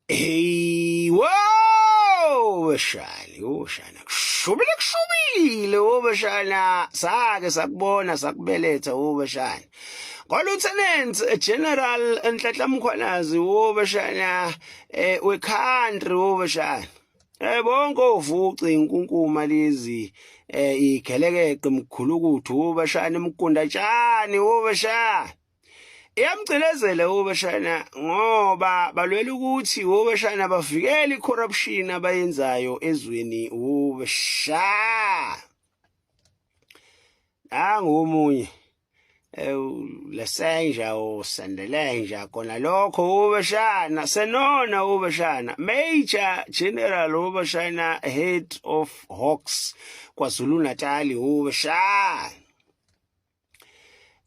Hey, wow, Shana, kushubile, Shana, sake sakubona sakubeletha Shana. Kwa-Lieutenant General Nhlanhla Mkhwanazi Shana, we-country Shana. Bonke ovuci inkunkuma lezi igelekeke mkhulukuthi Shana imkundatshani Shana. Iyamgcinezela Shana ngoba balwela ukuthi Shana bavikele icorruption abayenzayo ezweni Shana. Nangomunye lesenja osandelenja kona lokho Shana senona Shana Major General Shana Head of Hawks KwaZulu Natal Shana.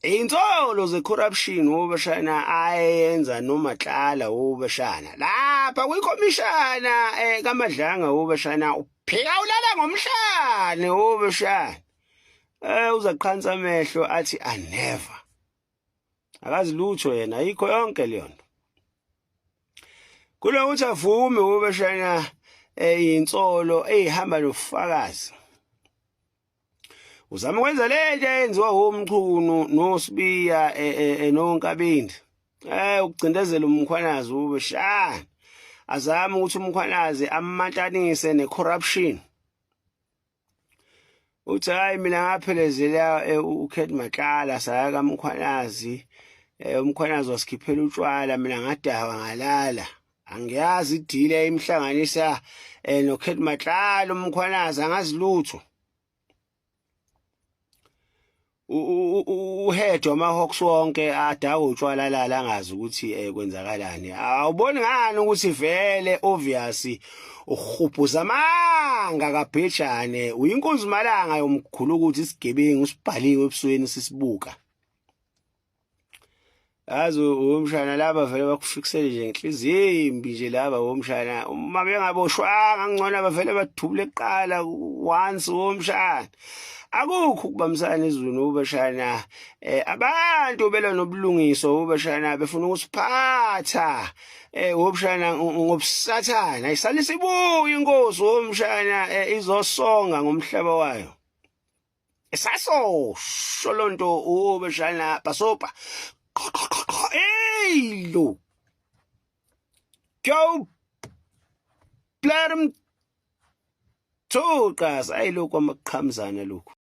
Insolo ze-corruption Shana ayenza noMatlala Shana lapha kwikomishana kaMadlanga Shana uphika ulala ngomhlane Shana uzaqhansa amehlo athi never akazi lutho yena ayikho yonke leyo nto kulo ukuthi avume Shana insolo ehamba nofakazi uzama ukwenza lento eyenziwa umchunu noSibiya noNkabindi ukucindezela uMkhwanazi Shana azama ukuthi uMkhwanazi ammatanise necorruption uthi hayi mina ngaphelezela uKhet Matlala saya kaMkhwanazi uMkhwanazi wasikhiphela utshwala mina ngadawa ngalala angiyazi idile imhlanganisa noKhet Matlala uMkhwanazi angazi lutho uhead wamaHawks wonke adawa utshwala lala angazi ukuthi kwenzakalani awuboni ngani ukuthi vele obvious uhubhuza amanga kaBhejane uyinkunzi malanga yomkhulu ukuthi isigebengu sibhaliwe ebusweni sisibuka yazi Shana laba vele bakufikisele nje inhliziyo imbi nje laba Shana uma bengaboshwanga ngcono bavele bathubule eqala once Shana akukho ukubambisana ezweni Shana abantu bela nobulungiso Shana befuna ukusiphatha Shana ngobusathana ayisalisa ibuye inkosi Shana izosonga ngomhlaba wayo esaso sholonto Shana basopa hey lo go blam Thokas ayilokho amaqhamzana lokho